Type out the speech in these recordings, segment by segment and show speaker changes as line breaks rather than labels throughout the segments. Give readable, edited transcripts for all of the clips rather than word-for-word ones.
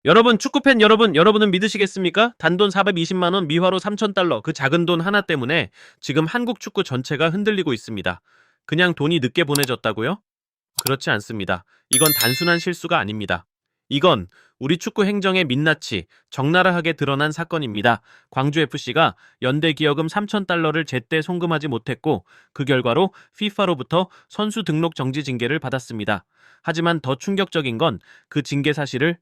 여러분, 축구팬 여러분, 여러분은 믿으시겠습니까? 단돈 420만 원, 미화로 3,000달러, 그 작은 돈 하나 때문에 지금 한국 축구 전체가 흔들리고 있습니다. 그냥 돈이 늦게 보내졌다고요? 그렇지 않습니다. 이건 단순한 실수가 아닙니다. 이건 우리 축구 행정의 민낯이 적나라하게 드러난 사건입니다. 광주FC가 연대기여금 3,000달러를 제때 송금하지 못했고 그 결과로 FIFA로부터 선수 등록 정지 징계를 받았습니다. 하지만 더 충격적인 건 그 징계 사실을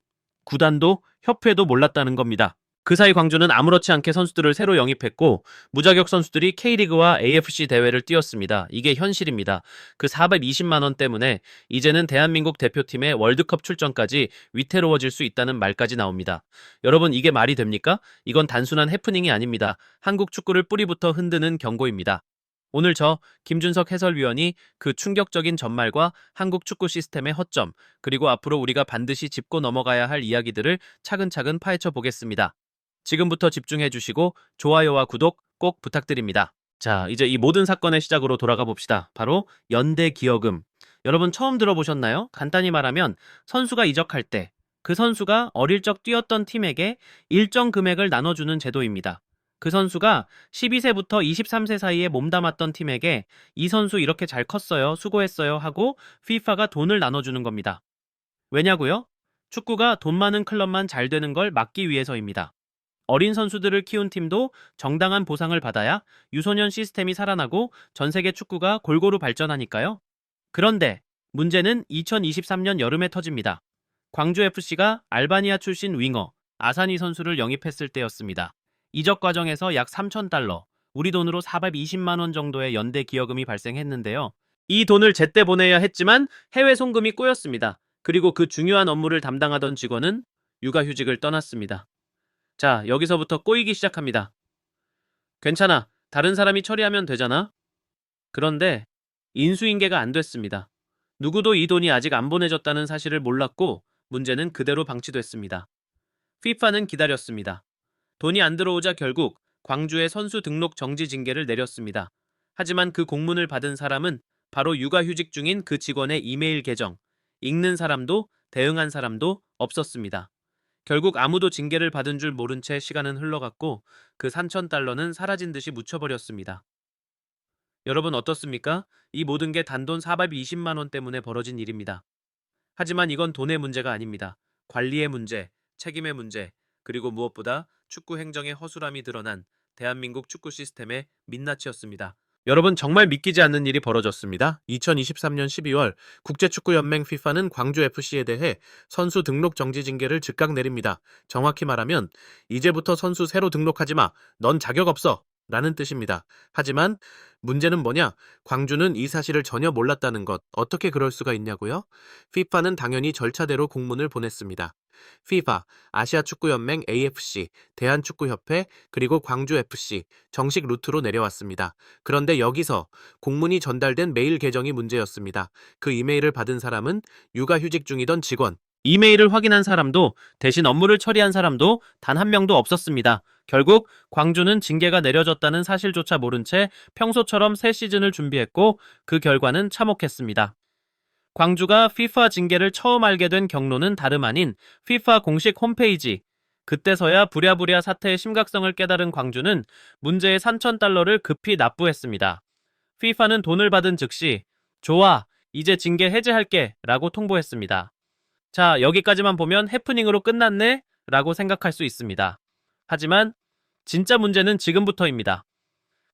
구단도 협회도 몰랐다는 겁니다. 그 사이 광주는 아무렇지 않게 선수들을 새로 영입했고 무자격 선수들이 K리그와 AFC 대회를 뛰었습니다. 이게 현실입니다. 그 420만 원 때문에 이제는 대한민국 대표팀의 월드컵 출전까지 위태로워질 수 있다는 말까지 나옵니다. 여러분, 이게 말이 됩니까? 이건 단순한 해프닝이 아닙니다. 한국 축구를 뿌리부터 흔드는 경고입니다. 오늘 저 김준석 해설위원이 그 충격적인 전말과 한국 축구 시스템의 허점, 그리고 앞으로 우리가 반드시 짚고 넘어가야 할 이야기들을 차근차근 파헤쳐 보겠습니다. 지금부터 집중해 주시고 좋아요와 구독 꼭 부탁드립니다. 자, 이제 이 모든 사건의 시작으로 돌아가 봅시다. 바로 연대기여금. 여러분 처음 들어보셨나요? 간단히 말하면 선수가 이적할 때 그 선수가 어릴 적 뛰었던 팀에게 일정 금액을 나눠주는 제도입니다. 그 선수가 12세부터 23세 사이에 몸담았던 팀에게 이 선수 이렇게 잘 컸어요, 수고했어요 하고 FIFA가 돈을 나눠주는 겁니다. 왜냐고요? 축구가 돈 많은 클럽만 잘 되는 걸 막기 위해서입니다. 어린 선수들을 키운 팀도 정당한 보상을 받아야 유소년 시스템이 살아나고 전 세계 축구가 골고루 발전하니까요. 그런데 문제는 2023년 여름에 터집니다. 광주FC가 알바니아 출신 윙어 아사니 선수를 영입했을 때였습니다. 이적 과정에서 약 3,000달러, 우리 돈으로 420만 원 정도의 연대 기여금이 발생했는데요. 이 돈을 제때 보내야 했지만 해외 송금이 꼬였습니다. 그리고 그 중요한 업무를 담당하던 직원은 육아휴직을 떠났습니다. 자, 여기서부터 꼬이기 시작합니다. 괜찮아. 다른 사람이 처리하면 되잖아. 그런데 인수인계가 안 됐습니다. 누구도 이 돈이 아직 안 보내졌다는 사실을 몰랐고 문제는 그대로 방치됐습니다. FIFA는 기다렸습니다. 돈이 안 들어오자 결국 광주의 선수 등록 정지 징계를 내렸습니다. 하지만 그 공문을 받은 사람은 바로 육아휴직 중인 그 직원의 이메일 계정, 읽는 사람도 대응한 사람도 없었습니다. 결국 아무도 징계를 받은 줄 모른 채 시간은 흘러갔고 그 3,000달러는 사라진 듯이 묻혀버렸습니다. 여러분 어떻습니까? 이 모든 게 단돈 420만 원 때문에 벌어진 일입니다. 하지만 이건 돈의 문제가 아닙니다. 관리의 문제, 책임의 문제, 그리고 무엇보다 축구 행정의 허술함이 드러난 대한민국 축구 시스템의 민낯이었습니다. 여러분 정말 믿기지 않는 일이 벌어졌습니다. 2023년 12월 국제축구연맹 FIFA는 광주FC에 대해 선수 등록 정지 징계를 즉각 내립니다. 정확히 말하면 이제부터 선수 새로 등록하지 마. 넌 자격 없어. 라는 뜻입니다. 하지만 문제는 뭐냐? 광주는 이 사실을 전혀 몰랐다는 것. 어떻게 그럴 수가 있냐고요? FIFA는 당연히 절차대로 공문을 보냈습니다. FIFA, 아시아축구연맹 AFC, 대한축구협회, 그리고 광주FC 정식 루트로 내려왔습니다. 그런데 여기서 공문이 전달된 메일 계정이 문제였습니다. 그 이메일을 받은 사람은 육아휴직 중이던 직원, 이메일을 확인한 사람도 대신 업무를 처리한 사람도 단 한 명도 없었습니다. 결국 광주는 징계가 내려졌다는 사실조차 모른 채 평소처럼 새 시즌을 준비했고 그 결과는 참혹했습니다. 광주가 FIFA 징계를 처음 알게 된 경로는 다름 아닌 FIFA 공식 홈페이지. 그때서야 부랴부랴 사태의 심각성을 깨달은 광주는 문제의 3,000달러를 급히 납부했습니다. FIFA는 돈을 받은 즉시 좋아, 이제 징계 해제할게 라고 통보했습니다. 자, 여기까지만 보면 해프닝으로 끝났네? 라고 생각할 수 있습니다. 하지만 진짜 문제는 지금부터입니다.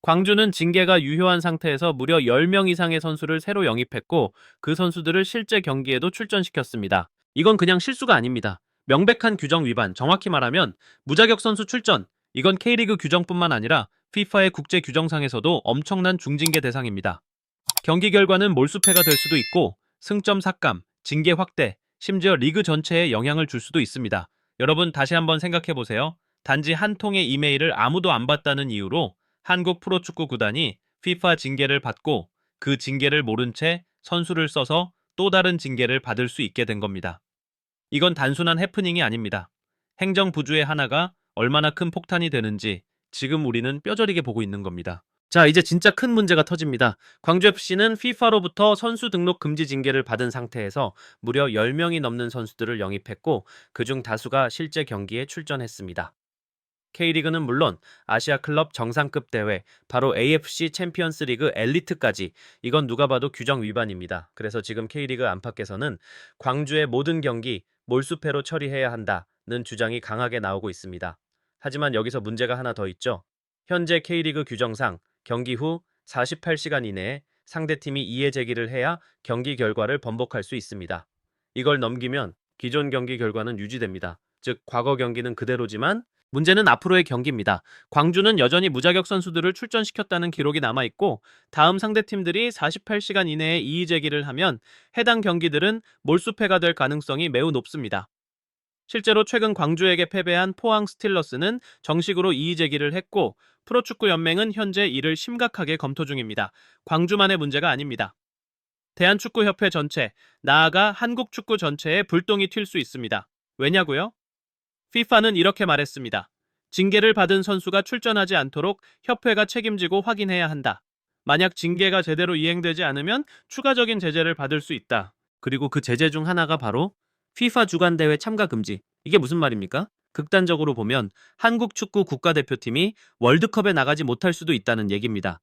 광주는 징계가 유효한 상태에서 무려 10명 이상의 선수를 새로 영입했고 그 선수들을 실제 경기에도 출전시켰습니다. 이건 그냥 실수가 아닙니다. 명백한 규정 위반, 정확히 말하면 무자격 선수 출전. 이건 K리그 규정뿐만 아니라 FIFA의 국제 규정상에서도 엄청난 중징계 대상입니다. 경기 결과는 몰수패가 될 수도 있고 승점 삭감, 징계 확대, 심지어 리그 전체에 영향을 줄 수도 있습니다. 여러분 다시 한번 생각해보세요. 단지 한 통의 이메일을 아무도 안 봤다는 이유로 한국 프로축구 구단이 FIFA 징계를 받고 그 징계를 모른 채 선수를 써서 또 다른 징계를 받을 수 있게 된 겁니다. 이건 단순한 해프닝이 아닙니다. 행정 부주의 하나가 얼마나 큰 폭탄이 되는지 지금 우리는 뼈저리게 보고 있는 겁니다. 자, 이제 진짜 큰 문제가 터집니다. 광주FC는 FIFA로부터 선수 등록 금지 징계를 받은 상태에서 무려 10명이 넘는 선수들을 영입했고 그중 다수가 실제 경기에 출전했습니다. K리그는 물론 아시아 클럽 정상급 대회, 바로 AFC 챔피언스 리그 엘리트까지 이건 누가 봐도 규정 위반입니다. 그래서 지금 K리그 안팎에서는 광주의 모든 경기 몰수패로 처리해야 한다는 주장이 강하게 나오고 있습니다. 하지만 여기서 문제가 하나 더 있죠. 현재 K리그 규정상 경기 후 48시간 이내에 상대팀이 이의 제기를 해야 경기 결과를 번복할 수 있습니다. 이걸 넘기면 기존 경기 결과는 유지됩니다. 즉 과거 경기는 그대로지만 문제는 앞으로의 경기입니다. 광주는 여전히 무자격 선수들을 출전시켰다는 기록이 남아있고 다음 상대팀들이 48시간 이내에 이의 제기를 하면 해당 경기들은 몰수패가 될 가능성이 매우 높습니다. 실제로 최근 광주에게 패배한 포항 스틸러스는 정식으로 이의 제기를 했고 프로축구연맹은 현재 이를 심각하게 검토 중입니다. 광주만의 문제가 아닙니다. 대한축구협회 전체, 나아가 한국축구 전체에 불똥이 튈 수 있습니다. 왜냐고요? FIFA는 이렇게 말했습니다. 징계를 받은 선수가 출전하지 않도록 협회가 책임지고 확인해야 한다. 만약 징계가 제대로 이행되지 않으면 추가적인 제재를 받을 수 있다. 그리고 그 제재 중 하나가 바로 FIFA 주간대회 참가 금지. 이게 무슨 말입니까? 극단적으로 보면 한국 축구 국가대표팀이 월드컵에 나가지 못할 수도 있다는 얘기입니다.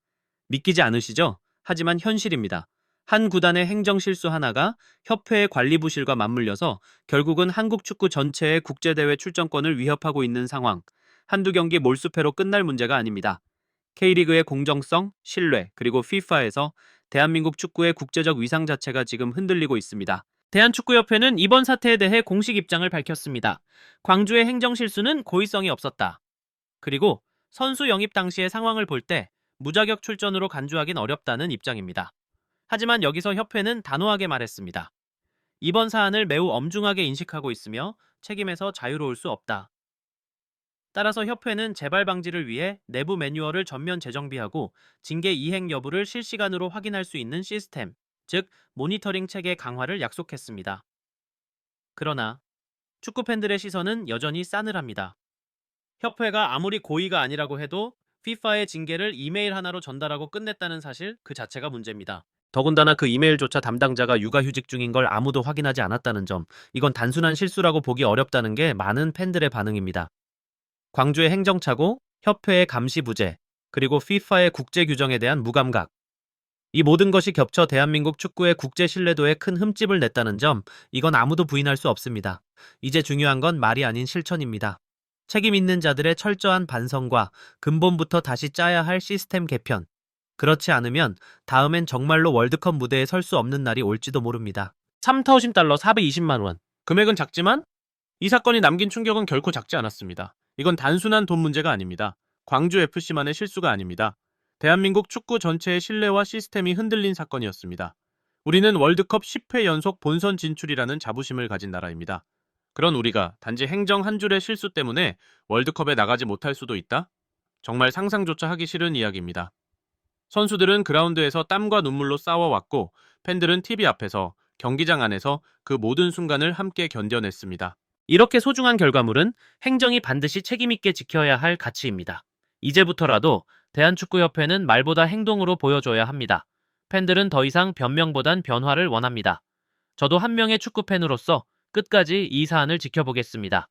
믿기지 않으시죠? 하지만 현실입니다. 한 구단의 행정 실수 하나가 협회의 관리 부실과 맞물려서 결국은 한국 축구 전체의 국제대회 출전권을 위협하고 있는 상황. 한두 경기 몰수패로 끝날 문제가 아닙니다. K리그의 공정성, 신뢰, 그리고 FIFA에서 대한민국 축구의 국제적 위상 자체가 지금 흔들리고 있습니다. 대한축구협회는 이번 사태에 대해 공식 입장을 밝혔습니다. 광주의 행정 실수는 고의성이 없었다. 그리고 선수 영입 당시의 상황을 볼 때 무자격 출전으로 간주하긴 어렵다는 입장입니다. 하지만 여기서 협회는 단호하게 말했습니다. 이번 사안을 매우 엄중하게 인식하고 있으며 책임에서 자유로울 수 없다. 따라서 협회는 재발 방지를 위해 내부 매뉴얼을 전면 재정비하고 징계 이행 여부를 실시간으로 확인할 수 있는 시스템, 즉 모니터링 체계 강화를 약속했습니다. 그러나 축구 팬들의 시선은 여전히 싸늘합니다. 협회가 아무리 고의가 아니라고 해도 FIFA의 징계를 이메일 하나로 전달하고 끝냈다는 사실 그 자체가 문제입니다. 더군다나 그 이메일조차 담당자가 육아휴직 중인 걸 아무도 확인하지 않았다는 점, 이건 단순한 실수라고 보기 어렵다는 게 많은 팬들의 반응입니다. 광주의 행정착오, 협회의 감시 부재, 그리고 FIFA의 국제 규정에 대한 무감각. 이 모든 것이 겹쳐 대한민국 축구의 국제 신뢰도에 큰 흠집을 냈다는 점, 이건 아무도 부인할 수 없습니다. 이제 중요한 건 말이 아닌 실천입니다. 책임 있는 자들의 철저한 반성과 근본부터 다시 짜야 할 시스템 개편. 그렇지 않으면 다음엔 정말로 월드컵 무대에 설 수 없는 날이 올지도 모릅니다. 3타오신 달러 420만 원. 금액은 작지만 이 사건이 남긴 충격은 결코 작지 않았습니다. 이건 단순한 돈 문제가 아닙니다. 광주 FC만의 실수가 아닙니다. 대한민국 축구 전체의 신뢰와 시스템이 흔들린 사건이었습니다. 우리는 월드컵 10회 연속 본선 진출이라는 자부심을 가진 나라입니다. 그런 우리가 단지 행정 한 줄의 실수 때문에 월드컵에 나가지 못할 수도 있다? 정말 상상조차 하기 싫은 이야기입니다. 선수들은 그라운드에서 땀과 눈물로 싸워왔고 팬들은 TV 앞에서, 경기장 안에서 그 모든 순간을 함께 견뎌냈습니다. 이렇게 소중한 결과물은 행정이 반드시 책임있게 지켜야 할 가치입니다. 이제부터라도 대한축구협회는 말보다 행동으로 보여줘야 합니다. 팬들은 더 이상 변명보단 변화를 원합니다. 저도 한 명의 축구팬으로서 끝까지 이 사안을 지켜보겠습니다.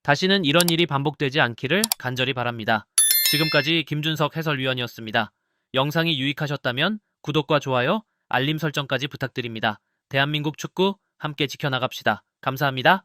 다시는 이런 일이 반복되지 않기를 간절히 바랍니다. 지금까지 김준석 해설위원이었습니다. 영상이 유익하셨다면 구독과 좋아요, 알림 설정까지 부탁드립니다. 대한민국 축구 함께 지켜나갑시다. 감사합니다.